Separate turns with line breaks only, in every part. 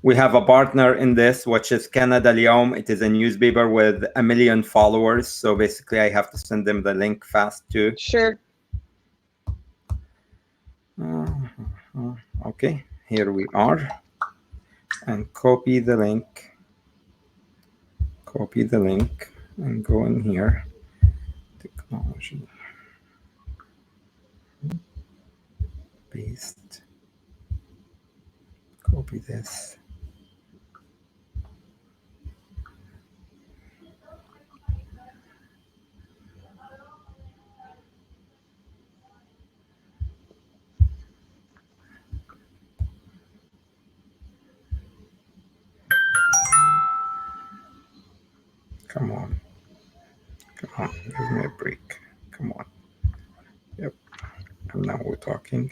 We have a partner in this, which is اليوم. It is a newspaper with 1 million followers. So basically, I have to send them the link fast too.
Sure.
Okay, here we are. And copy the link. Copy the link and go in here. Technology. Paste. Copy this. Come on. Come on, give me a break. Come on. Yep. And now we're talking.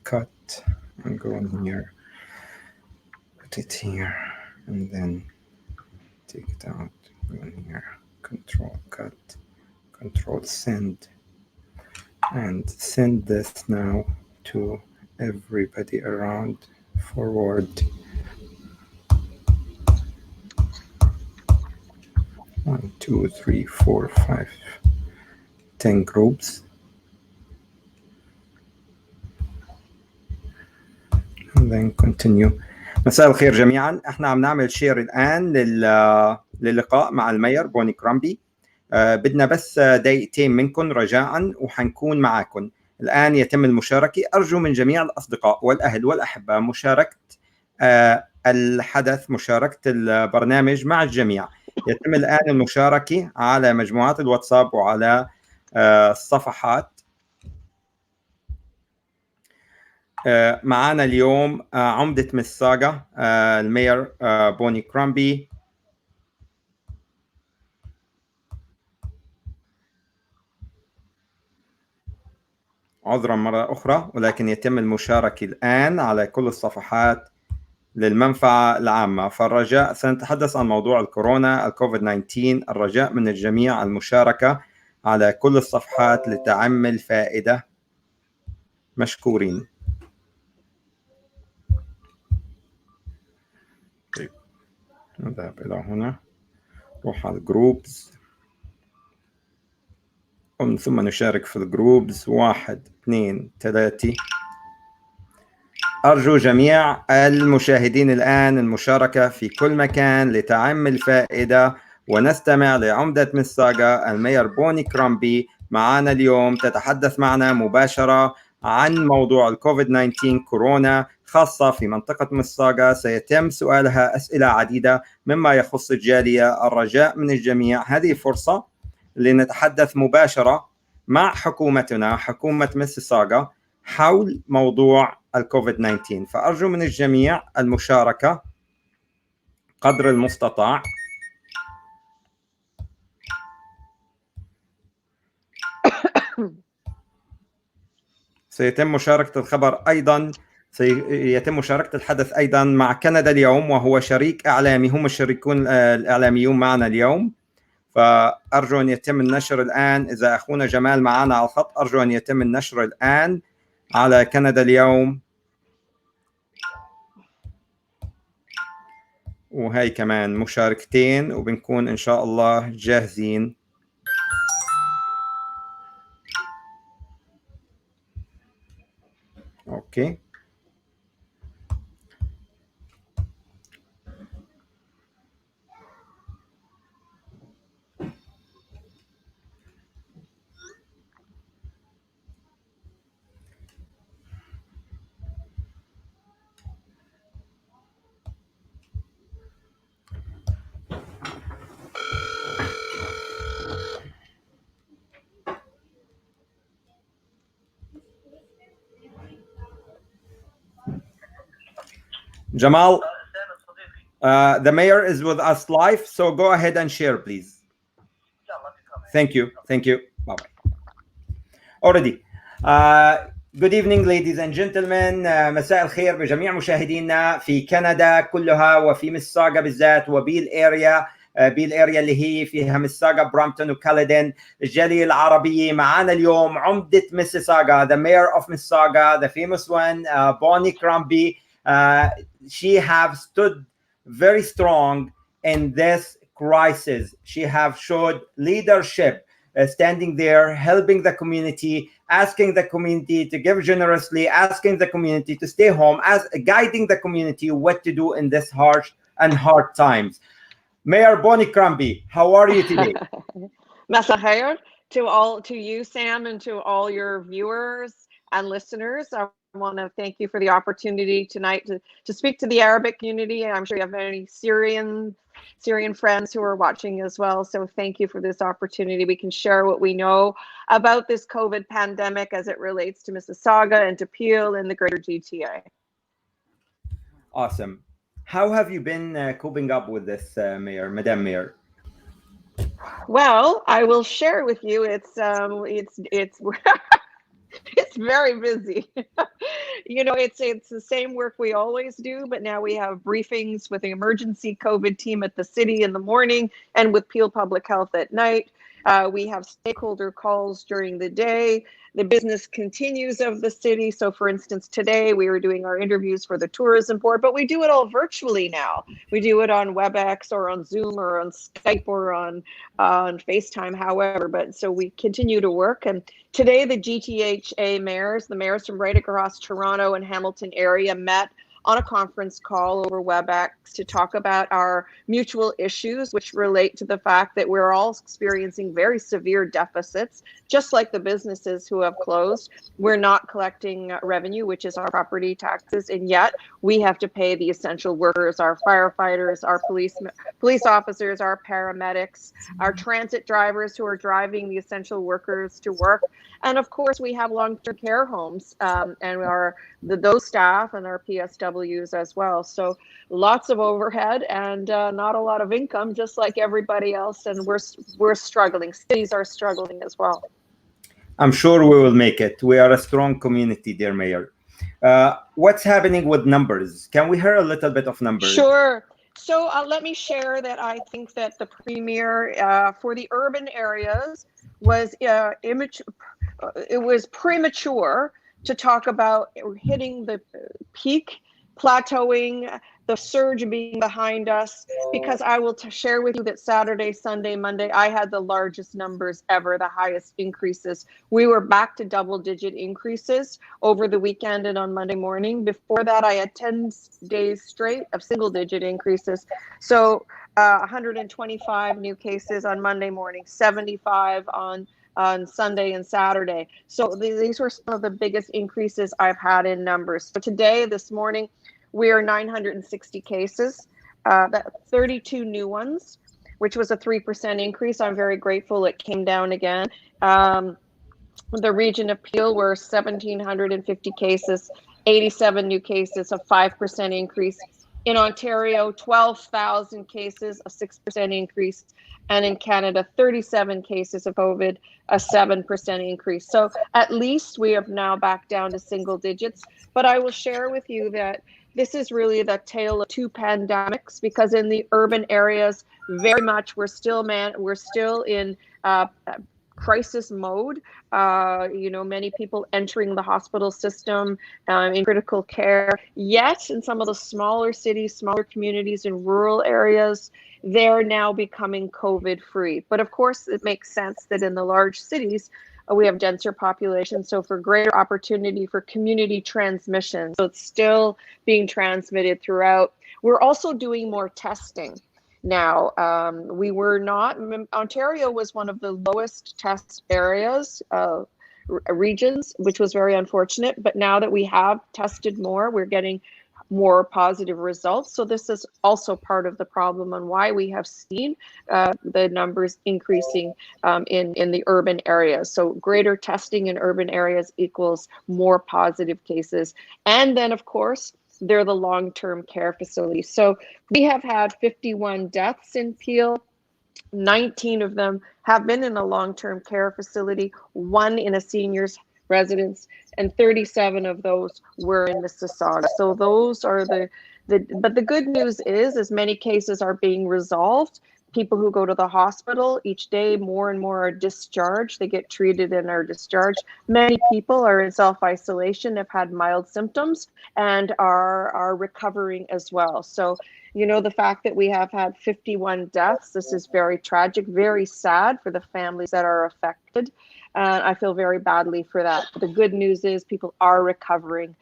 Cut and go in here. Put it here. And then take it out. Go in here. Control cut. Control send. And send this now to everybody around. Forward. 1, 2, 3, 4, 5, 10 groups. And then continue. مساء الخير جميعا. احنا عم نعمل شير الآن للقاء مع المير بوني كرومبي. بدنا بس دقيقتين منكم رجاء وحنكون معاكم. الآن يتم المشاركة. أرجو من جميع الأصدقاء والأهل والأحبة مشاركة الحدث، مشاركة البرنامج مع الجميع. يتم الآن المشاركة على مجموعات الواتساب وعلى الصفحات. معنا اليوم عمدة ميسيسوجا المير بوني كرومبي. عذرا مرة أخرى، ولكن يتم المشاركة الآن على كل الصفحات للمنفعة العامة. فالرجاء سنتحدث عن موضوع الكورونا الكوفيد 19. الرجاء من الجميع المشاركة على كل الصفحات لتعم الفائدة. مشكورين. طيب نذهب إلى هنا. روح على الجروبز ومن ثم نشارك في الجروبز. 1 2 3. أرجو جميع المشاهدين الآن المشاركة في كل مكان لتعم الفائدة ونستمع لعمدة ميسيسوجا المير بوني كرومبي. معنا اليوم تتحدث معنا مباشرة عن موضوع الكوفيد 19 كورونا خاصة في منطقة ميسيسوجا. سيتم سؤالها أسئلة عديدة مما يخص الجالية. الرجاء من الجميع هذه فرصة لنتحدث مباشرة مع حكومتنا حكومة ميسيسوجا حول موضوع الكوفيد 19. فأرجو من الجميع المشاركة قدر المستطاع. سيتم مشاركة الخبر أيضا، سيتم مشاركة الحدث أيضا مع كندا اليوم، وهو شريك إعلامي، هم الشريكون الإعلاميون معنا اليوم. فأرجو أن يتم النشر الآن. إذا أخونا جمال معنا على الخط أرجو أن يتم النشر الآن على كندا اليوم. وهي كمان مشاركتين وبنكون إن شاء الله جاهزين. أوكي. Jamal, the mayor is with us live, so go ahead and share, please. Thank you. Thank you. Bye-bye. Already. Good evening, ladies and gentlemen. مساء الخير بجميع مشاهدينا في كندا كلها وفي ميسيسوجا بالذات وبالاريا اللي هي فيها ميسيسوجا، برامبتون وكاليدن. الجالية العربية معنا اليوم عمدة ميسيسوجا, the mayor of Mississauga, the famous one, Bonnie Crombie. She have stood very strong in this crisis. She have showed leadership, standing there, helping the community, asking the community to give generously, asking the community to stay home, as guiding the community what to do in this harsh and hard times. Mayor Bonnie Crombie, how are you today?
Masahir, to you, Sam, and to all your viewers and listeners. I want to thank you for the opportunity tonight to speak to the Arabic community. I'm sure you have many Syrian friends who are watching as well. So thank you for this opportunity. We can share what we know about this COVID pandemic as it relates to Mississauga and to Peel and the greater GTA.
Awesome. How have you been coping up with this, Mayor, Madam Mayor?
Well, I will share with you. It's it's very busy. You know, it's the same work we always do, but now we have briefings with the emergency COVID team at the city in the morning and with Peel Public Health at night. We have stakeholder calls during the day. The business continues of the city. So for instance, today we were doing our interviews for the tourism board, but we do it all virtually now. We do it on WebEx or on Zoom or on Skype or on FaceTime, however, but so we continue to work. And today the GTHA mayors, the mayors from right across Toronto and Hamilton area met on a conference call over WebEx to talk about our mutual issues, which relate to the fact that we're all experiencing very severe deficits, just like the businesses who have closed. We're not collecting revenue, which is our property taxes, and yet we have to pay the essential workers, our firefighters, our police officers, our paramedics, our transit drivers who are driving the essential workers to work. And of course, we have long-term care homes and those staff and our PSWs as well. So lots of overhead and not a lot of income, just like everybody else. And we're struggling. Cities are struggling as well.
I'm sure we will make it. We are a strong community, dear Mayor. What's happening with numbers? Can we hear a little bit of numbers?
Sure. So let me share that I think that the Premier for the urban areas was it was premature to talk about hitting the peak, plateauing, the surge being behind us, because I will share with you that Saturday, Sunday, Monday, I had the largest numbers ever, the highest increases. We were back to double-digit increases over the weekend and on Monday morning. Before that, I had 10 days straight of single-digit increases. So 125 new cases on Monday morning, 75 on Sunday and Saturday. So these were some of the biggest increases I've had in numbers. So today, this morning, we are 960 cases, 32 new ones, which was a 3% increase. I'm very grateful it came down again. The region of Peel were 1,750 cases, 87 new cases, a 5% increase. In Ontario, 12,000 cases, a 6% increase. And in Canada, 37 cases of COVID, a 7% increase. So at least we have now back down to single digits. But I will share with you that this is really the tale of two pandemics, because in the urban areas, very much we're still in crisis mode. You know, many people entering the hospital system in critical care. Yet in some of the smaller cities, smaller communities in rural areas, they're now becoming COVID free. But of course, it makes sense that in the large cities, we have denser population, so for greater opportunity for community transmission. So it's still being transmitted throughout. We're also doing more testing now. We were not, Ontario was one of the lowest test areas, regions, which was very unfortunate. But now that we have tested more, we're getting more positive results. So this is also part of the problem on why we have seen the numbers increasing in the urban areas. So greater testing in urban areas equals more positive cases. And then, of course, they're the long-term care facilities. So we have had 51 deaths in Peel. 19 of them have been in a long-term care facility, 1 in a senior's residence, and 37 of those were in Mississauga. So those are but the good news is, as many cases are being resolved, people who go to the hospital each day, more and more are discharged. They get treated and are discharged. Many people are in self-isolation, have had mild symptoms, and are recovering as well. So, you know, the fact that we have had 51 deaths, this is very tragic, very sad for the families that are affected. And I feel very badly for that. But the good news is people are recovering.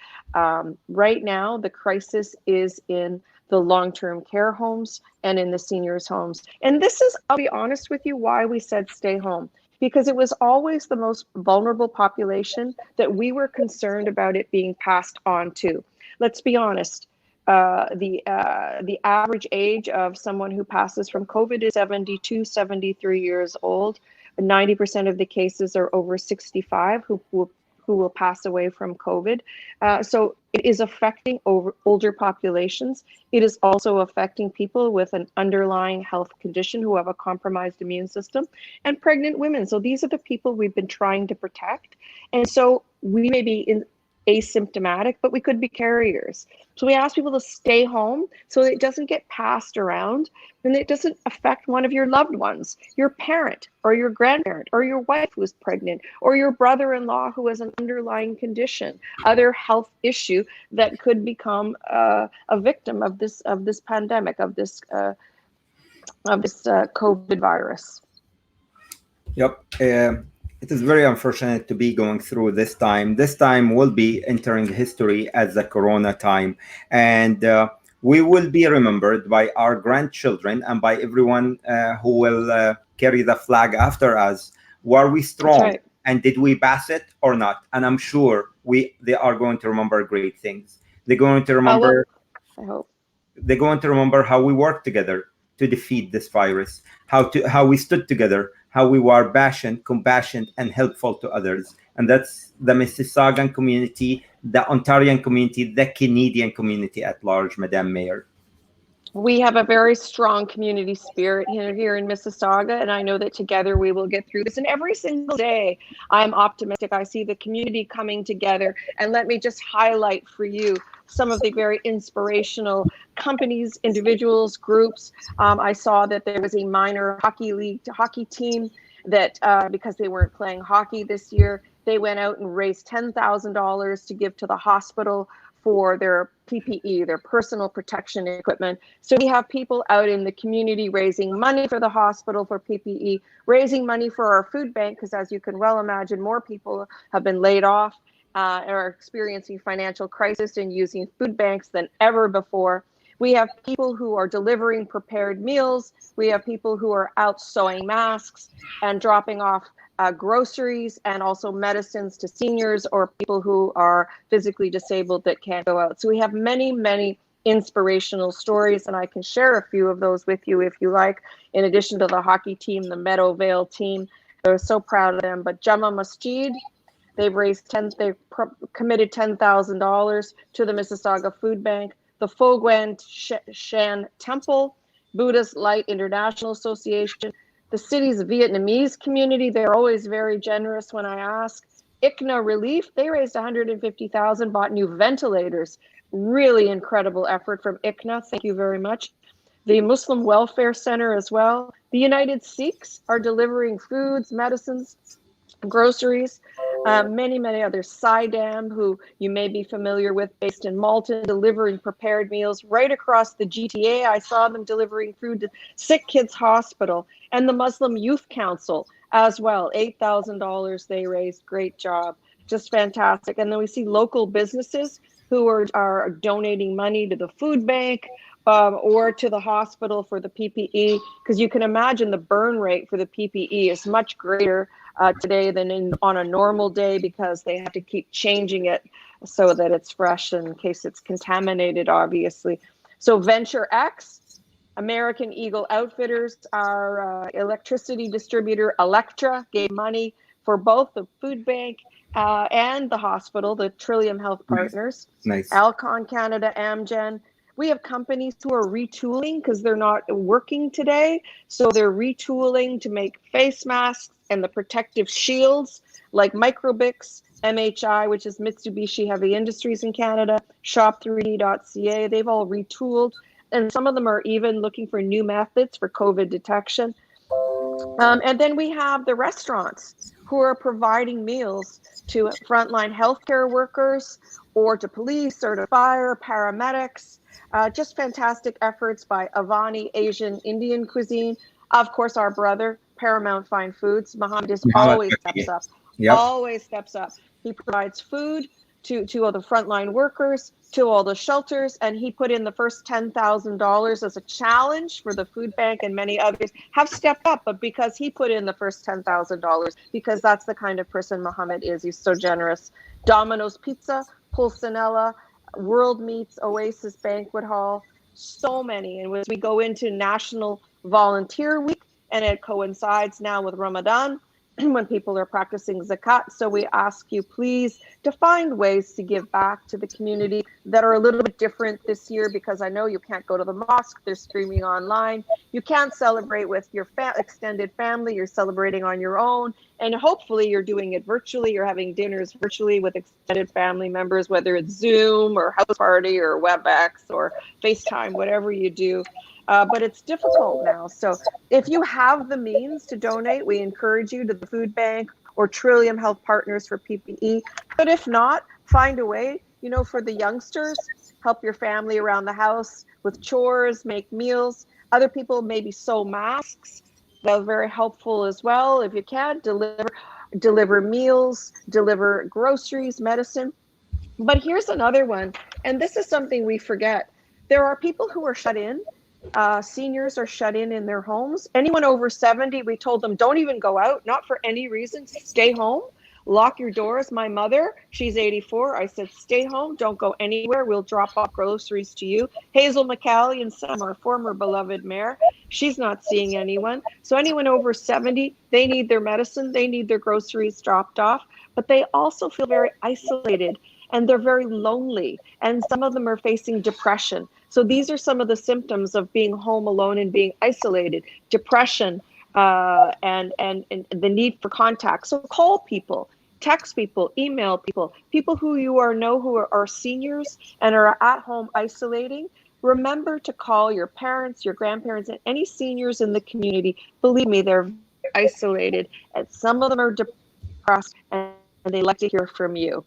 Right now, the crisis is in the long-term care homes and in the seniors' homes. And this is, I'll be honest with you, why we said stay home. Because it was always the most vulnerable population that we were concerned about it being passed on to. Let's be honest. The average age of someone who passes from COVID is 72, 73 years old. 90% of the cases are over 65 who will pass away from COVID. So it is affecting older populations. It is also affecting people with an underlying health condition who have a compromised immune system, and pregnant women. So these are the people we've been trying to protect. And so we may be asymptomatic, but we could be carriers. So we ask people to stay home so it doesn't get passed around and it doesn't affect one of your loved ones, your parent or your grandparent or your wife who is pregnant or your brother-in-law who has an underlying condition, other health issue that could become a victim of this pandemic, of this COVID virus.
Yep. It is very unfortunate to be going through this time. This time will be entering history as the Corona time. And we will be remembered by our grandchildren and by everyone who will carry the flag after us. Were we strong?
Right.
And did we pass it or not? And I'm sure they are going to remember great things. They're going to remember,
I hope.
They're going to remember how we worked together to defeat this virus, how we stood together, how we were passionate, compassionate, and helpful to others. And that's the Mississaugan community, the Ontarian community, the Canadian community at large, Madam Mayor.
We have a very strong community spirit here in Mississauga, and I know that together we will get through this. And every single day, I'm optimistic. I see the community coming together. And let me just highlight for you some of the very inspirational companies, individuals, groups. I saw that there was a minor hockey team that because they weren't playing hockey this year, they went out and raised $10,000 to give to the hospital for their PPE, their personal protection equipment. So we have people out in the community raising money for the hospital for PPE, raising money for our food bank, because as you can well imagine, more people have been laid off and are experiencing financial crisis and using food banks than ever before. We have people who are delivering prepared meals. We have people who are out sewing masks and dropping off groceries and also medicines to seniors or people who are physically disabled that can't go out. So we have many, many inspirational stories, and I can share a few of those with you if you like. In addition to the hockey team, the Meadowvale team, they're so proud of them. But Jama Masjid, they've committed $10,000 to the Mississauga Food Bank. The Pho Nguyen Shan Temple, Buddhist Light International Association, the city's Vietnamese community, they're always very generous when I ask. ICNA Relief, they raised $150,000, bought new ventilators. Really incredible effort from ICNA. Thank you very much. The Muslim Welfare Center as well. The United Sikhs are delivering foods, medicines, groceries. Many, many others. Sidam, who you may be familiar with, based in Malton, delivering prepared meals right across the GTA. I saw them delivering food to Sick Kids Hospital, and the Muslim Youth Council as well. $8,000 they raised. Great job. Just fantastic. And then we see local businesses who are donating money to the food bank or to the hospital for the PPE, because you can imagine the burn rate for the PPE is much greater today than on a normal day, because they have to keep changing it so that it's fresh in case it's contaminated, obviously. So Venture X, American Eagle Outfitters, our electricity distributor Electra, gave money for both the food bank and the hospital, the Trillium Health Partners.
Nice.
Alcon Canada, Amgen. We have companies who are retooling because they're not working today. So they're retooling to make face masks and the protective shields like Microbix, MHI, which is Mitsubishi Heavy Industries in Canada, shop3d.ca. They've all retooled and some of them are even looking for new methods for COVID detection. And then we have the restaurants who are providing meals to frontline healthcare workers or to police or to fire, paramedics. Just fantastic efforts by Avani Asian Indian Cuisine. Of course, our brother, Paramount Fine Foods, Mohammed, always steps up.
Yep.
Always steps up. He provides food to all the frontline workers, to all the shelters, and he put in the first $10,000 as a challenge for the food bank, and many others have stepped up, but because he put in the first $10,000, because that's the kind of person Mohammed is. He's so generous. Domino's Pizza, Pulcinella, World Meats, Oasis Banquet Hall, so many. And as we go into National Volunteer Week, and it coincides now with Ramadan, when people are practicing zakat. So we ask you, please, to find ways to give back to the community that are a little bit different this year, because I know you can't go to the mosque, they're streaming online. You can't celebrate with your extended family, you're celebrating on your own. And hopefully you're doing it virtually, you're having dinners virtually with extended family members, whether it's Zoom or House Party or WebEx or FaceTime, whatever you do. But it's difficult now. So if you have the means to donate, we encourage you to the food bank or Trillium Health Partners for PPE. But if not, find a way, you know, for the youngsters, help your family around the house with chores, make meals. Other people maybe sew masks. They're very helpful as well. If you can, deliver meals, deliver groceries, medicine. But here's another one, and this is something we forget. There are people who are shut in. Seniors are shut in their homes. Anyone over 70, we told them, don't even go out, not for any reason, stay home, lock your doors. My mother, she's 84. I said, stay home, don't go anywhere. We'll drop off groceries to you. Hazel McCallie and Sam, our former beloved mayor, she's not seeing anyone. So anyone over 70, they need their medicine, they need their groceries dropped off, but they also feel very isolated and they're very lonely. And some of them are facing depression. So these are some of the symptoms of being home alone and being isolated: depression, and the need for contact. So call people, text people, email people, people who you know who are seniors and are at home isolating. Remember to call your parents, your grandparents, and any seniors in the community. Believe me, they're isolated, and some of them are depressed, and they like to hear from you.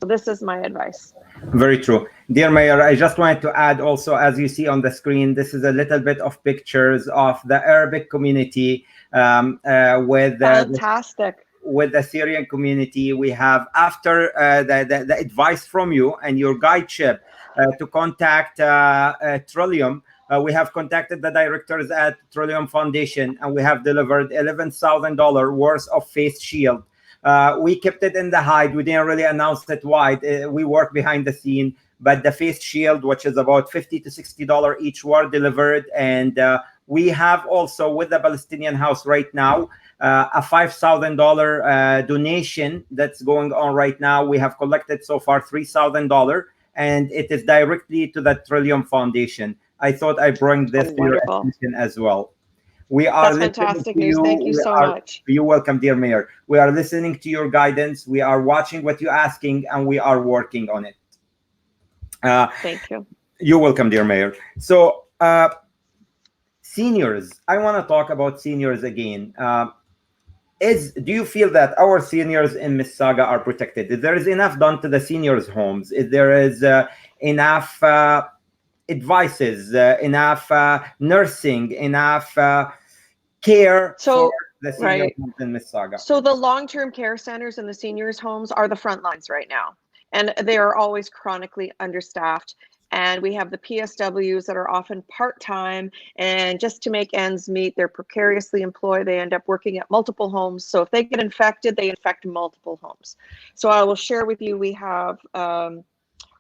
So this is my advice.
Very true. Dear Mayor, I just wanted to add also, as you see on the screen, this is a little bit of pictures of the Arabic community with
fantastic.
With the Syrian community. We have, after the advice from you and your guideship to contact Trillium, we have contacted the directors at Trillium Foundation, and we have delivered $11,000 worth of face shield. We kept it in the hide. We didn't really announce it wide. We work behind the scene, but the face shield, which is about $50 to $60 each, were delivered. And we have also, with the Palestinian House right now, a $5,000 donation that's going on right now. We have collected so far $3,000, and it is directly to the Trillium Foundation. I thought I'd bring this to your attention as well. We are
That's fantastic news. Thank you so much.
You're welcome, dear Mayor. We are listening to your guidance. We are watching what you're asking, and we are working on it.
Thank you.
You're welcome, dear Mayor. So, seniors, I want to talk about seniors again. Do you feel that our seniors in Mississauga are protected? If there is enough done to the seniors' homes, if there is enough advices, enough nursing, enough care for the senior homes in Mississauga?
So the long-term care centers and the seniors' homes are the front lines right now, and they are always chronically understaffed. And we have the PSWs that are often part-time, and just to make ends meet, they're precariously employed. They end up working at multiple homes. So if they get infected, they infect multiple homes. So I will share with you, we have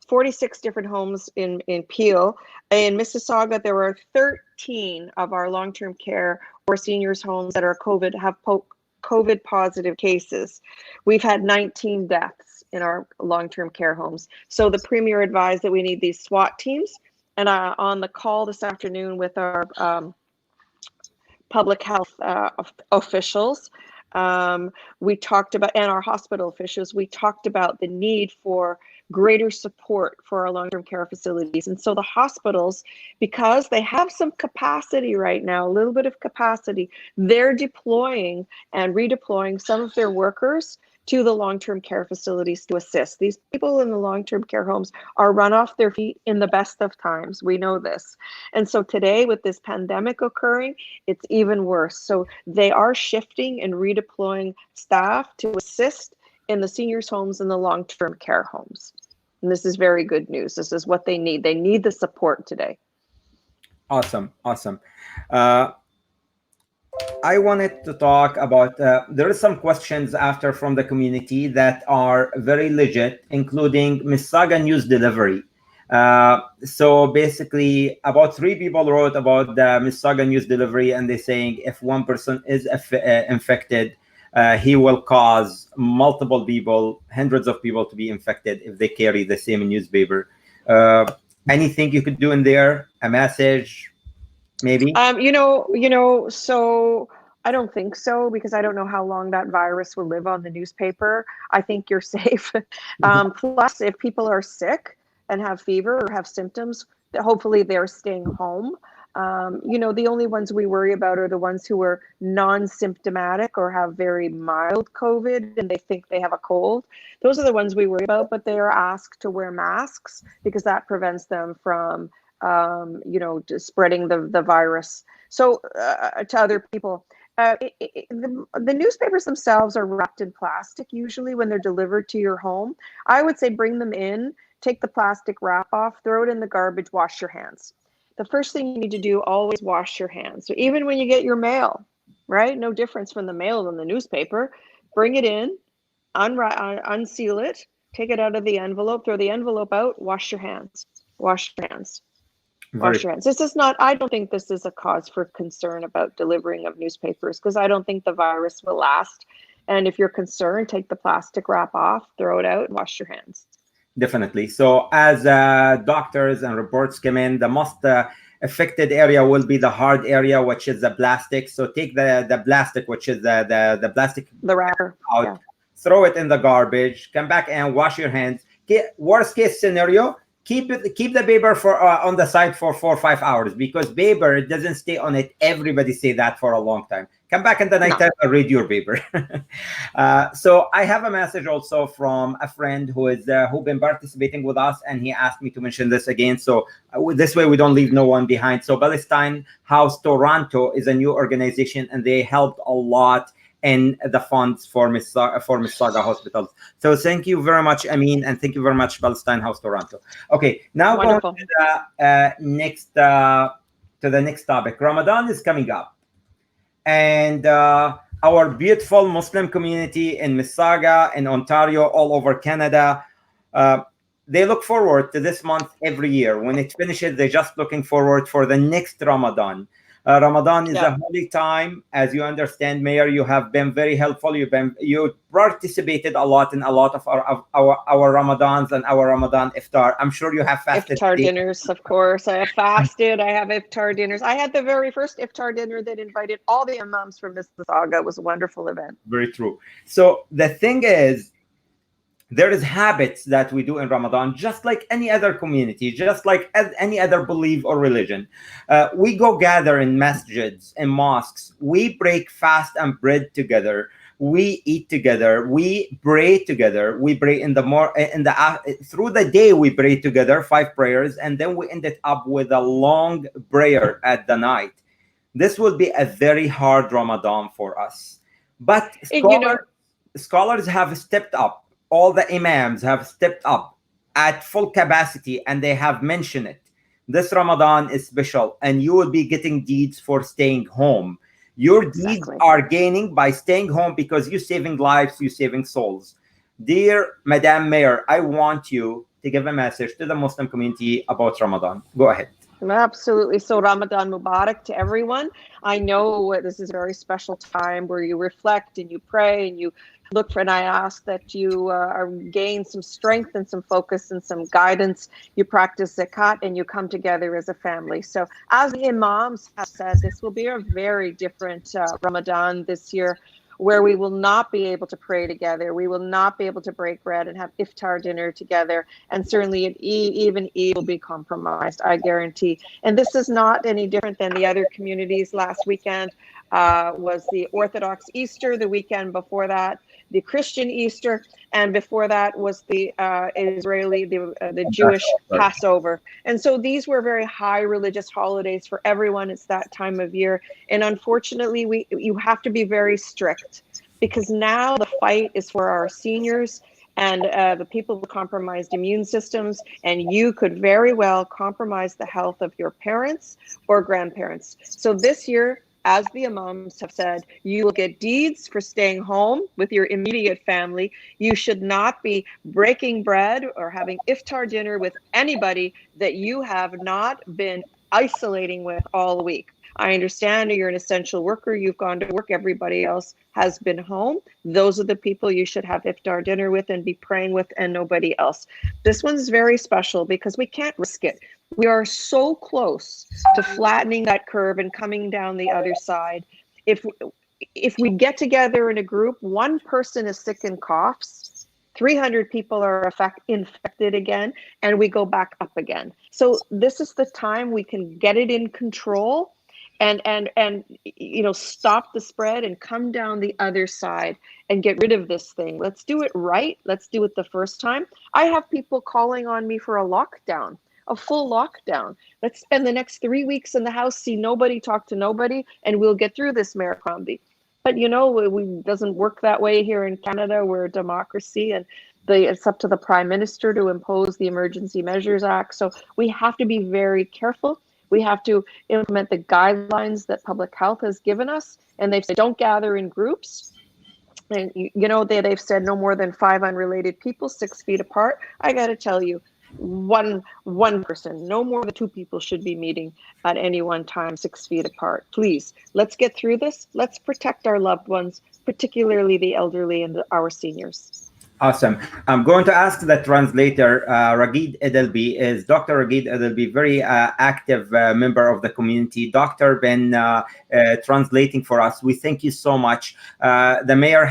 46 different homes in Peel. In Mississauga, there are 13 of our long-term care or seniors homes that are COVID positive cases. We've had 19 deaths in our long-term care homes. So the Premier advised that we need these SWAT teams. And on the call this afternoon with our public health officials, we talked about, and our hospital officials, we talked about the need for greater support for our long-term care facilities. And so the hospitals, because they have some capacity right now, a little bit of capacity, they're deploying and redeploying some of their workers to the long-term care facilities to assist. These people in the long-term care homes are run off their feet in the best of times. We know this. And so today, with this pandemic occurring, it's even worse. So they are shifting and redeploying staff to assist in the seniors' homes and the long-term care homes. And this is very good news. This is what they need. They need the support today.
Awesome. I wanted to talk about, there are some questions after from the community that are very legit, including Mississauga news delivery. So basically, about 3 people wrote about the Mississauga news delivery, and they're saying if one person is infected, he will cause multiple people, hundreds of people to be infected if they carry the same newspaper. Anything you could do in there? A message? Maybe.
So I don't think so, because I don't know how long that virus will live on the newspaper. I think you're safe. Plus, if people are sick and have fever or have symptoms, hopefully they're staying home. The only ones we worry about are the ones who are non-symptomatic or have very mild COVID and they think they have a cold. Those are the ones we worry about, but they are asked to wear masks because that prevents them from spreading the virus. So to other people, the newspapers themselves are wrapped in plastic usually when they're delivered to your home. I would say bring them in, take the plastic wrap off, throw it in the garbage, wash your hands. The first thing you need to do, always wash your hands. So even when you get your mail, right? No difference from the mail than the newspaper. Bring it in, unseal it, take it out of the envelope, throw the envelope out, wash your hands. Wash your hands. Wash your hands. This is not, I don't think this is a cause for concern about delivering of newspapers, because I don't think the virus will last. And if you're concerned, take the plastic wrap off, throw it out, and wash your hands.
Definitely. So as doctors and reports come in, the most affected area will be the hard area, which is the plastic. So take the plastic, which is the plastic,
the wrapper,
out, throw it in the garbage, come back and wash your hands. Worst case scenario, keep the paper for on the side for 4 or 5 hours, because paper doesn't stay on it. Everybody say that for a long time. Come back in the night time and read your paper. So I have a message also from a friend who been participating with us, and he asked me to mention this again. So this way we don't leave no one behind. So Palestine House Toronto is a new organization, and they helped a lot in the funds for Mississauga hospitals. So thank you very much, Amin, and thank you very much, Palestine House Toronto. Okay, now going to the next topic. Ramadan is coming up, and our beautiful Muslim community in Mississauga, in Ontario, all over Canada, they look forward to this month every year. When it finishes, they're just looking forward for the next Ramadan. Ramadan is a holy time, as you understand, Mayor. You have been very helpful. You participated a lot in a lot of our Ramadans and our Ramadan iftar. I'm sure you have fasted.
Iftar dinners, of course. I have fasted. I have iftar dinners. I had the very first iftar dinner that invited all the imams from Mississauga. It was a wonderful event.
Very true. So the thing is, there is habits that we do in Ramadan, just like any other community, just like any other belief or religion. We go gather in masjids and mosques. We break fast and bread together. We eat together. We pray together. We pray through the day. We pray together 5 prayers, and then we end it up with a long prayer at the night. This will be a very hard Ramadan for us, but scholars have stepped up. All the imams have stepped up at full capacity, and they have mentioned it. This Ramadan is special, and you will be getting deeds for staying home. Your deeds are gaining by staying home, because you're saving lives, you're saving souls. Dear Madam Mayor, I want you to give a message to the Muslim community about Ramadan. Go ahead.
Absolutely. So Ramadan Mubarak to everyone. I know this is a very special time where you reflect and you pray and you look for, and I ask that you gain some strength and some focus and some guidance. You practice zakat and you come together as a family. So as the imams have said, this will be a very different Ramadan this year. where we will not be able to pray together. We will not be able to break bread and have iftar dinner together. And certainly even Eid will be compromised, I guarantee. And this is not any different than the other communities. Last weekend was the Orthodox Easter, the weekend before that, the Christian Easter, and before that was the Israeli, the Jewish Passover. And so these were very high religious holidays for everyone. It's that time of year. And unfortunately, you have to be very strict, because now the fight is for our seniors and the people with compromised immune systems, and you could very well compromise the health of your parents or grandparents. So this year, as the imams have said, you will get deeds for staying home with your immediate family. You should not be breaking bread or having iftar dinner with anybody that you have not been isolating with all week. I understand you're an essential worker. You've gone to work. Everybody else has been home. Those are the people you should have iftar dinner with and be praying with, and nobody else. This one's very special because we can't risk it. We are so close to flattening that curve and coming down the other side. If we get together in a group, one person is sick and coughs, 300 people are infected again, and we go back up again. So this is the time we can get it in control and stop the spread and come down the other side and get rid of this thing. Let's do it right. Let's do it the first time. I have people calling on me for a lockdown, a full lockdown. Let's spend the next 3 weeks in the house, see nobody, talk to nobody, and we'll get through this, Mayor Crombie. But it doesn't work that way here in Canada. We're a democracy, and it's up to the Prime Minister to impose the Emergency Measures Act. So we have to be very careful. We have to implement the guidelines that public health has given us. And they've said, don't gather in groups. And they've said no more than 5 unrelated people, 6 feet apart. I got to tell you, one person, no more than 2 people should be meeting at any one time, 6 feet apart. Please, let's get through this. Let's protect our loved ones, particularly the elderly and our seniors.
Awesome. I'm going to ask the translator, Ragid Edelby. Is Dr. Ragid Edelby, very active member of the community. Doctor been translating for us. We thank you so much. The mayor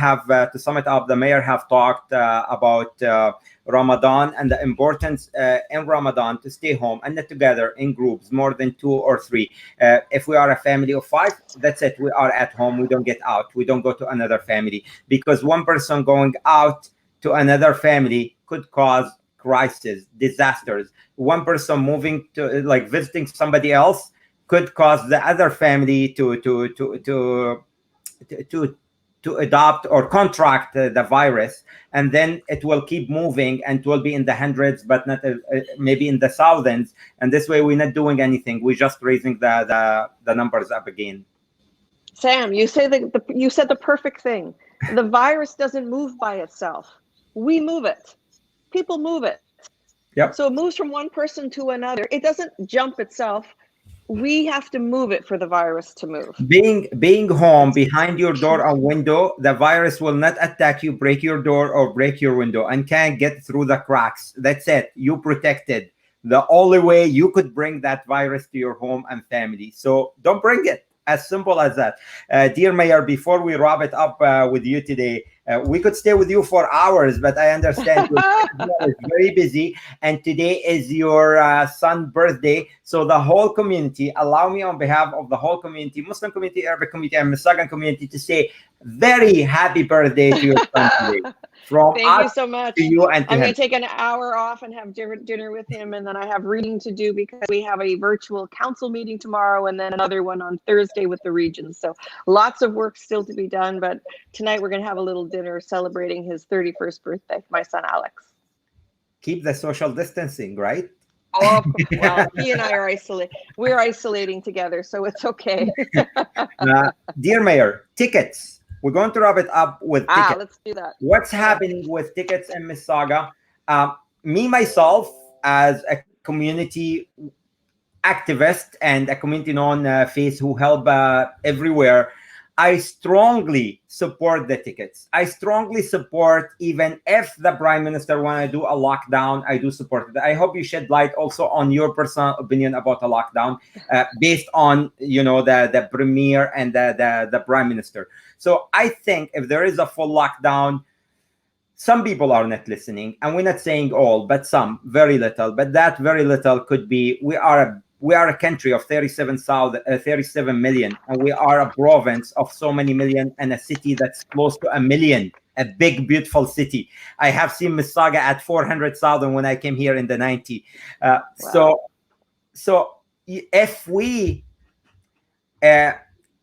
to sum it up, the mayor have talked about Ramadan and the importance in Ramadan to stay home and not together in groups, more than 2 or 3. If we are a family of 5, that's it. We are at home. We don't get out. We don't go to another family, because one person going out to another family could cause crisis, disasters. One person moving to visiting somebody else could cause the other family to adopt or contract the virus, and then it will keep moving and it will be in the hundreds, but not maybe in the thousands. And this way, we're not doing anything. We're just raising the numbers up again.
Sam, you said the perfect thing. The virus doesn't move by itself. We move it. People move it.
Yep.
So it moves from one person to another. It doesn't jump itself. We have to move it for the virus to move.
Being home behind your door or window, the virus will not attack you, break your door or break your window, and can't get through the cracks. That's it. You protected. The only way you could bring that virus to your home and family. So don't bring it. As simple as that. Dear Mayor, before we wrap it up with you today, we could stay with you for hours, but I understand you're very busy, and today is your son's birthday. So the whole community, allow me on behalf of the whole community, Muslim community, Arabic community, and Mississauga community, to say very happy birthday to your son today.
Thank you so much.
To you and to
I'm
him.
going to take an hour off and have dinner with him, and then I have reading to do because we have a virtual council meeting tomorrow, and then another one on Thursday with the regions. So lots of work still to be done, but tonight we're going to have a little dinner celebrating his 31st birthday, my son Alex.
Keep the social distancing, right?
Oh, well, he and I are isolating. We're isolating together, so it's okay.
Dear Mayor, tickets. We're going to wrap it up with tickets.
Let's do that.
What's happening with tickets in Mississauga? Me, myself, as a community activist and a community known face who help everywhere, I strongly support the tickets. I strongly support, even if the Prime Minister want to do a lockdown, I do support it. I hope you shed light also on your personal opinion about a lockdown based on, you know, the Premier and the Prime Minister. So I think if there is a full lockdown, some people are not listening, and we're not saying all, but some, very little. But that very little could be, we are a country of 37 million, and we are a province of so many million, and a city that's close to a million, a big, beautiful city. I have seen Mississauga at 400,000 when I came here in the 90s.
Wow.
So if we,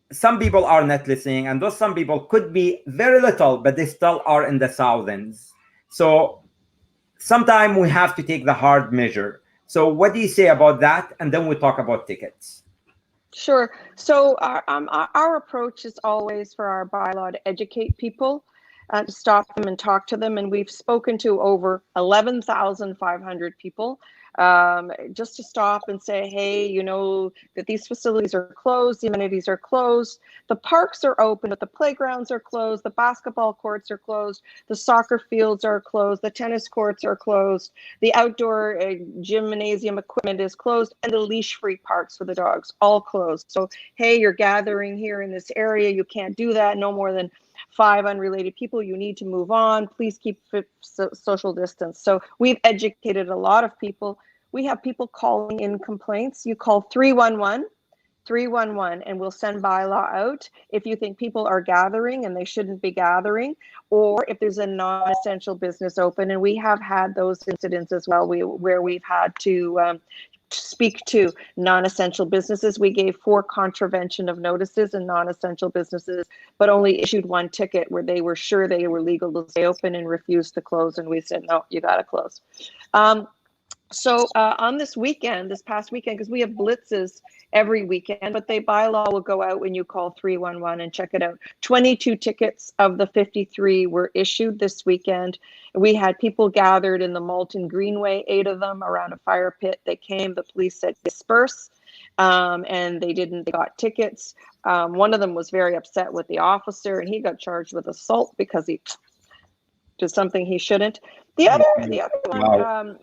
some people are not listening, and those some people could be very little, but they still are in the thousands. So sometimes we have to take the hard measure. So what do you say about that? And then we talk about tickets.
Sure. So our approach is always for our bylaw to educate people, to stop them and talk to them. And we've spoken to over 11,500 people. Just to stop and say, hey, you know, that these facilities are closed, the amenities are closed, the parks are open, but the playgrounds are closed, the basketball courts are closed, the soccer fields are closed, the tennis courts are closed, the outdoor gymnasium equipment is closed, and the leash-free parks for the dogs, all closed. So, hey, you're gathering here in this area, you can't do that, no more than 5 unrelated people, you need to move on, please keep social distance. So we've educated a lot of people. We have people calling in complaints. You call 311, and we'll send bylaw out if you think people are gathering and they shouldn't be gathering, or if there's a non-essential business open. And we have had those incidents as well, where we've had to speak to non-essential businesses. We gave 4 contravention of notices in non-essential businesses, but only issued 1 ticket where they were sure they were legal to stay open and refused to close. And we said, no, you got to close. So on this past weekend, because we have blitzes every weekend, but the bylaw will go out when you call 311 and check it out. 22 tickets of the 53 were issued this weekend. We had people gathered in the Malton Greenway, 8 of them, around a fire pit. They came, the police said disperse, and they didn't, they got tickets. One of them was very upset with the officer, and he got charged with assault because he did something he shouldn't. The other one,
Wow.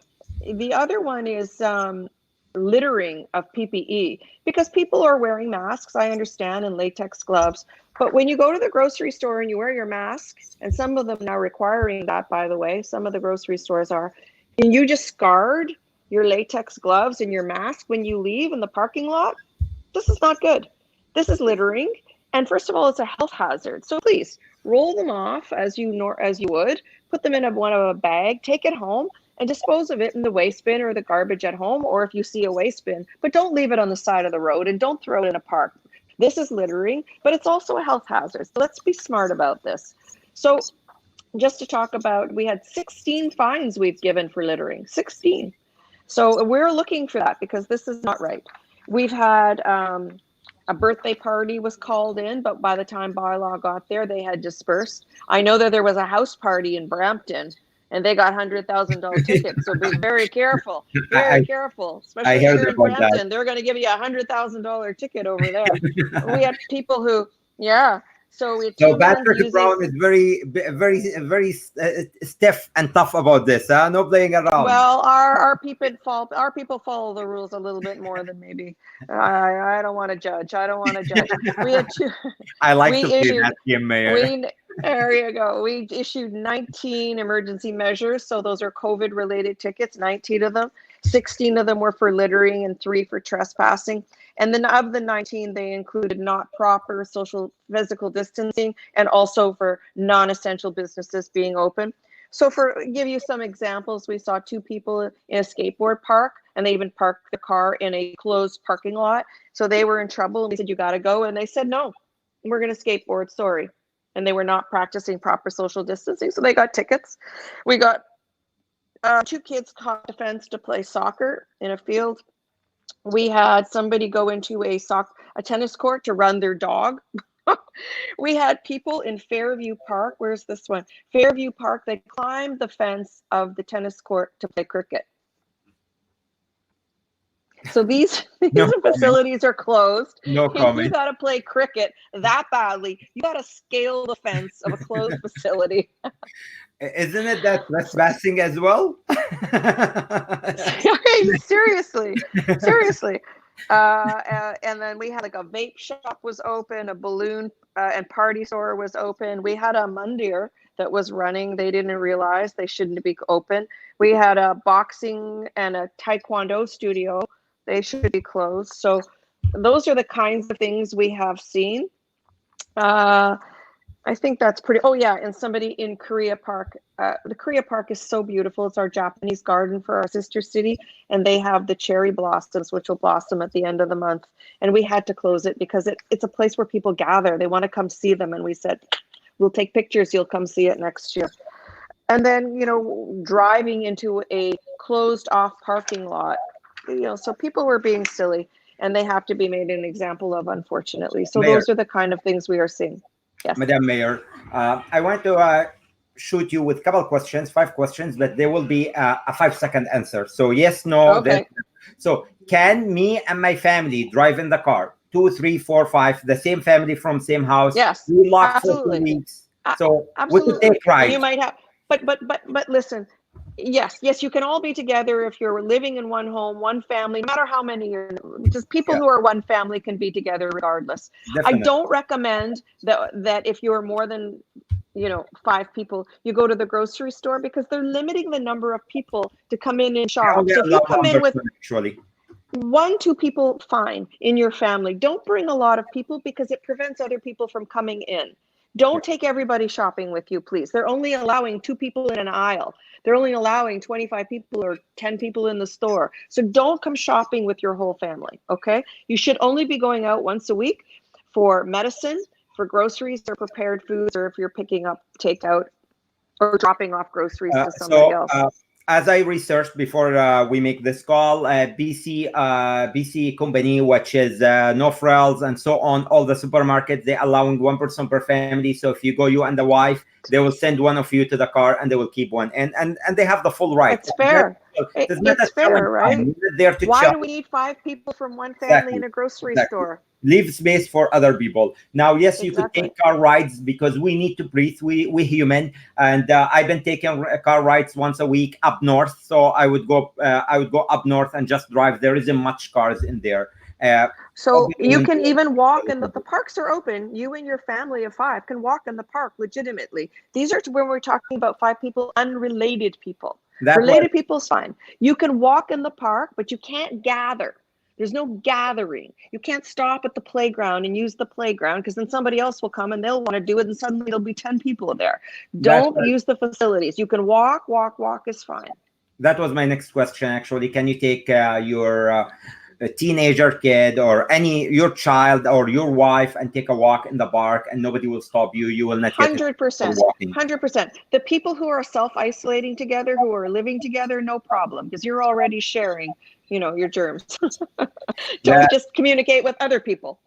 The other one is littering of PPE, because people are wearing masks, I understand, and latex gloves. But when you go to the grocery store and you wear your mask, and some of them now requiring that, by the way, some of the grocery stores are, and you discard your latex gloves and your mask when you leave in the parking lot, this is not good. This is littering. And first of all, it's a health hazard. So please roll them off as you would, put them in one of a bag, take it home, and dispose of it in the waste bin or the garbage at home, or if you see a waste bin, but don't leave it on the side of the road and don't throw it in a park. This is littering, but it's also a health hazard. So let's be smart about this. So just to talk about, we had 16 fines we've given for littering, 16. So we're looking for that, because this is not right. We've had a birthday party was called in, but by the time bylaw got there, they had dispersed. I know that there was a house party in Brampton, and they got $100,000 tickets. So be very careful, careful, especially here in Brampton. That. They're going to give you $100,000 ticket over there. We had people who, yeah. So we had
Patrick Brown is very stiff and tough about this. No playing around.
Well, our people follow the rules a little bit more than maybe. I don't want to judge. We had 2.
I like to play that game, Mayor.
There you go. We issued 19 emergency measures. So those are COVID related tickets, 19 of them. 16 of them were for littering and 3 for trespassing. And then of the 19, they included not proper physical distancing, and also for non-essential businesses being open. So give you some examples, we saw 2 people in a skateboard park, and they even parked the car in a closed parking lot. So they were in trouble, and we said, you got to go. And they said, no, we're going to skateboard, sorry. And they were not practicing proper social distancing, so they got tickets. We got 2 kids caught the fence to play soccer in a field. We had somebody go into a tennis court to run their dog. We had people in Fairview Park. Where's this one? Fairview Park. They climbed the fence of the tennis court to play cricket. So these
No
facilities are closed.
No
If you
comment.
got to play cricket that badly, you got to scale the fence of a closed facility.
Isn't it that trespassing as well?
Seriously, seriously. And then we had like a vape shop was open, a balloon and party store was open. We had a mundir that was running. They didn't realize they shouldn't be open. We had a boxing and a taekwondo studio. They should be closed. So those are the kinds of things we have seen. I think that's pretty. Oh yeah, and somebody in Korea Park. The Korea Park is so beautiful. It's our Japanese garden for our sister city, and they have the cherry blossoms, which will blossom at the end of the month. And we had to close it because it's a place where people gather. They want to come see them, and we said, "We'll take pictures. You'll come see it next year." And then driving into a closed-off parking lot. So people were being silly, and they have to be made an example of, unfortunately. So
Mayor.
those are the kind of things we are seeing. Yes.
Madam Mayor, I want to shoot you with a couple of questions, 5 questions, but there will be a 5-second answer. So yes, no.
Okay.
So can me and my family drive in the car? 2, 3, 4, 5, the same family from same house.
Yes.
We lock for 2
Absolutely.
weeks. So
Absolutely.
we could take rides.
You might have, but listen. Yes, you can all be together if you're living in one home, one family, no matter how many you're. Just people who are one family can be together regardless.
Definitely.
I don't recommend that if you're more than 5 people, you go to the grocery store because they're limiting the number of people to come in and shop. So if you come in with
actually
1, 2 people, fine, in your family. Don't bring a lot of people because it prevents other people from coming in. Don't take everybody shopping with you, please. They're only allowing 2 people in an aisle. They're only allowing 25 people or 10 people in the store. So don't come shopping with your whole family, okay? You should only be going out once a week for medicine, for groceries or prepared foods, or if you're picking up takeout or dropping off groceries to somebody else.
As I researched before we make this call, BC company, which is no frills and so on, all the supermarkets, they're allowing 1 person per family. So if you go, you and the wife, they will send one of you to the car and they will keep one. And they have the full right.
It's fair. It's fair, right?
There to
Why do we need 5 people from one family in a grocery store?
Leave space for other people. Now, yes, you could take car rides because we need to breathe. We human, and I've been taking car rides once a week up north. So I would go up north and just drive. There isn't much cars in there.
So you can even walk, and the parks are open. You and your family of 5 can walk in the park legitimately. These are when we're talking about 5 people, unrelated people. Related people's fine. You can walk in the park, but you can't gather. There's no gathering. You can't stop at the playground and use the playground because then somebody else will come and they'll want to do it and suddenly there'll be 10 people there. Don't use the facilities. You can walk is fine.
That was my next question, actually. Can you take your teenager kid or your child or your wife and take a walk in the park and nobody will stop you? You will not get
100%. 100%. The people who are self-isolating together, who are living together, no problem, because you're already sharing your germs. Don't just communicate with other people.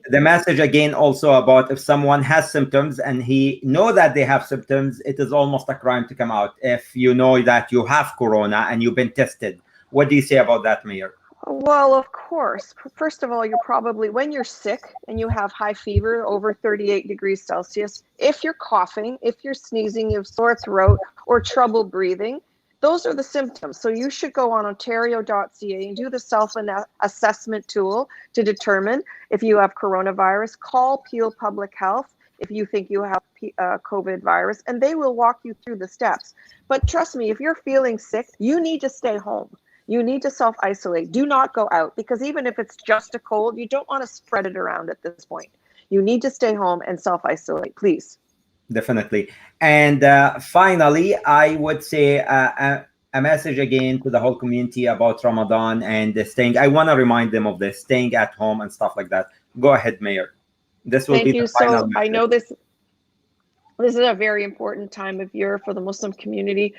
The message again also about if someone has symptoms and he know that they have symptoms, it is almost a crime to come out. If you know that you have corona and you've been tested, what do you say about that, Mayor?
Well, of course. First of all, you're probably, when you're sick and you have high fever over 38 degrees Celsius, if you're coughing, if you're sneezing, you have sore throat or trouble breathing, those are the symptoms. So you should go on ontario.ca and do the self-assessment tool to determine if you have coronavirus. Call Peel Public Health if you think you have COVID virus, and they will walk you through the steps. But trust me, if you're feeling sick, you need to stay home. You need to self-isolate. Do not go out, because even if it's just a cold, you don't want to spread it around at this point. You need to stay home and self-isolate, please.
Definitely. And finally, I would say a message again to the whole community about Ramadan and staying. I want to remind them of this, staying at home and stuff like that. Go ahead, Mayor. This will be the final message.
I know this is a very important time of year for the Muslim community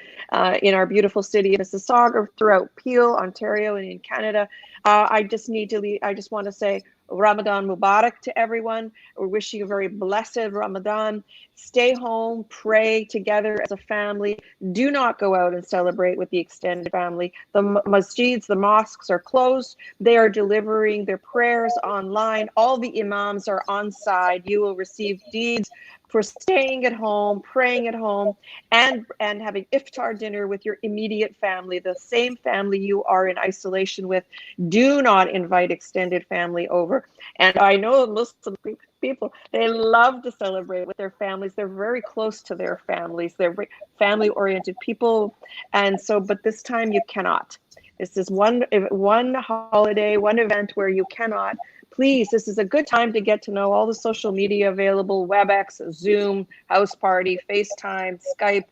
in our beautiful city of Mississauga, throughout Peel, Ontario, and in Canada. I just want to say Ramadan Mubarak to everyone. We wish you a very blessed Ramadan. Stay home, pray together as a family. Do not go out and celebrate with the extended family. The masjids, the mosques are closed. They are delivering their prayers online. All the imams are on side. You will receive deeds for staying at home, praying at home, and having iftar dinner with your immediate family, the same family you are in isolation with. Do not invite extended family over. And I know Muslim people, they love to celebrate with their families. They're very close to their families. They're family-oriented people. And so, but this time you cannot. This is one holiday, one event where you cannot. Please, this is a good time to get to know all the social media available, WebEx, Zoom, House Party, FaceTime, Skype.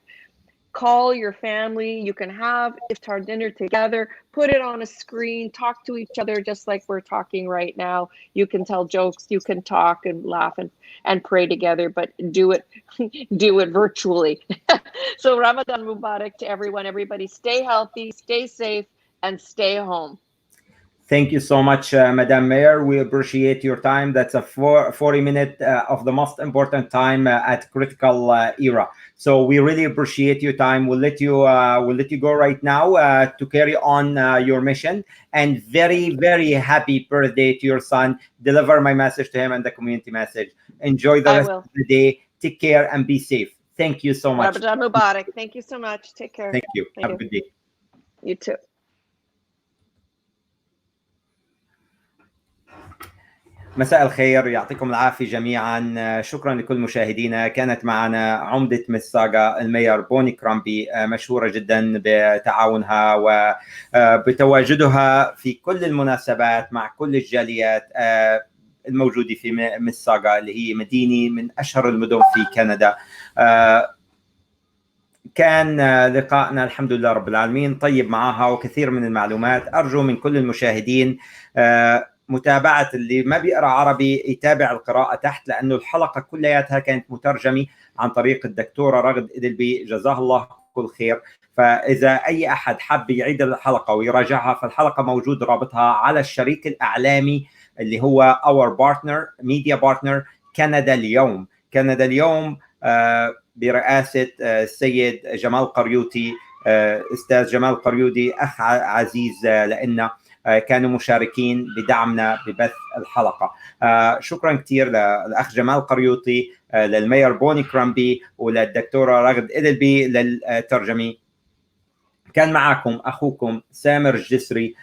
Call your family. You can have iftar dinner together, put it on a screen, talk to each other just like we're talking right now. You can tell jokes, you can talk and laugh and pray together, but do it virtually. So Ramadan Mubarak to everyone. Everybody stay healthy, stay safe, and stay home.
Thank you so much, Madam Mayor. We appreciate your time. That's a 40-minute of the most important time at critical era. So we really appreciate your time. We'll let you go right now to carry on your mission. And very, very happy birthday to your son. Deliver my message to him and the community message. Enjoy the rest of the day. Take care and be safe. Thank you so much.
Ramadan Mubarak. Thank you so much. Take care.
Thank you. Have a good day.
You too.
مساء الخير، يعطيكم العافية جميعا. شكرا لكل مشاهدينا. كانت معنا عمدة ميسيسوجا المير بوني كرومبي، مشهورة جدا بتعاونها وبتواجدها في كل المناسبات مع كل الجاليات الموجودة في ميسيسوجا اللي هي مدينة من أشهر المدن في كندا. كان لقائنا الحمد لله رب العالمين طيب معها وكثير من المعلومات. أرجو من كل المشاهدين متابعة، اللي ما بيقرأ عربي يتابع القراءة تحت، لأنه الحلقة كلياتها كانت مترجمة عن طريق الدكتورة رغد إدلبي، جزاها الله كل خير. فإذا أي أحد حب يعيد الحلقة ويراجعها، فالحلقة موجود رابطها على الشريك الإعلامي اللي هو our partner media partner كندا اليوم. كندا اليوم برئاسة السيد جمال قريوطي، أستاذ جمال قريوطي، أخ عزيز لنا، كانوا مشاركين بدعمنا ببث الحلقة. شكرا كثير للأخ جمال قريوطي، للمير بوني كرومبي، وللدكتورة رغد إدلبي للترجمة. كان معكم أخوكم سامر جسري،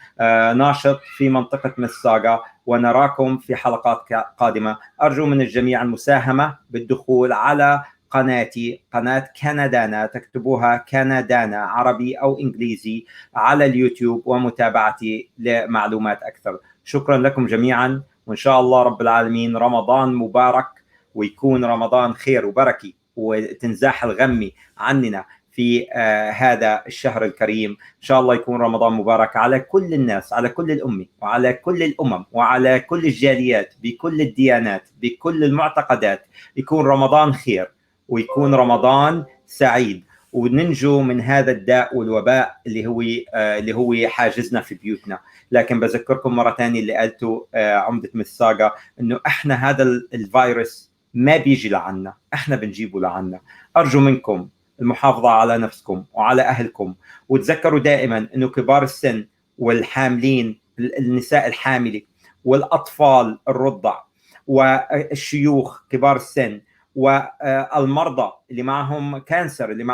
ناشط في منطقة ميسيسوجا، ونراكم في حلقات قادمة. أرجو من الجميع المساهمة بالدخول على قناتي، قناة كندانا، تكتبوها كندانا عربي أو إنجليزي، على اليوتيوب، ومتابعتي لمعلومات أكثر. شكرا لكم جميعا، وإن شاء الله رب العالمين رمضان مبارك، ويكون رمضان خير وبركة، وتنزاح الغمة عننا في هذا الشهر الكريم. إن شاء الله يكون رمضان مبارك على كل الناس، على كل الأمة، وعلى كل الأمم، وعلى كل الجاليات، بكل الديانات، بكل المعتقدات. يكون رمضان خير، ويكون رمضان سعيد، وننجو من هذا الداء والوباء اللي هو حاجزنا في بيوتنا. لكن بذكركم مرة ثانية اللي قالته عمدة ميسيسوجا، إنه إحنا هذا الفيروس ما بيجي لعنا، إحنا بنجيبه لعنا. أرجو منكم المحافظة على نفسكم وعلى أهلكم، وتذكروا دائما إنه كبار السن والحاملين، النساء الحاملة والأطفال الرضع والشيوخ كبار السن والمرضى اللي معهم كانسر، اللي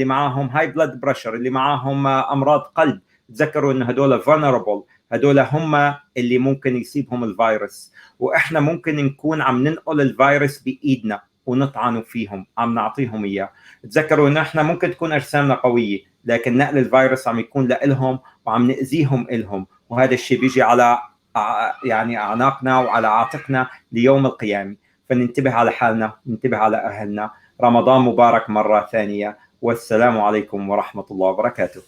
معهم هاي بلاد بريشر، اللي معهم أمراض قلب، تذكروا إن هدول vulnerable، هدول هم اللي ممكن يصيبهم الفيروس، وإحنا ممكن نكون عم ننقل الفيروس بإيدنا ونطعنوا فيهم، عم نعطيهم إياه. تذكروا إن إحنا ممكن تكون أجسامنا قوية، لكن نقل الفيروس عم يكون لإلهم وعم نأذيهم إلهم، وهذا الشيء بيجي على يعني أعناقنا وعلى عاتقنا ليوم القيامة. فننتبه على حالنا، ننتبه على أهلنا. رمضان مبارك مرة ثانية، والسلام عليكم ورحمة الله وبركاته.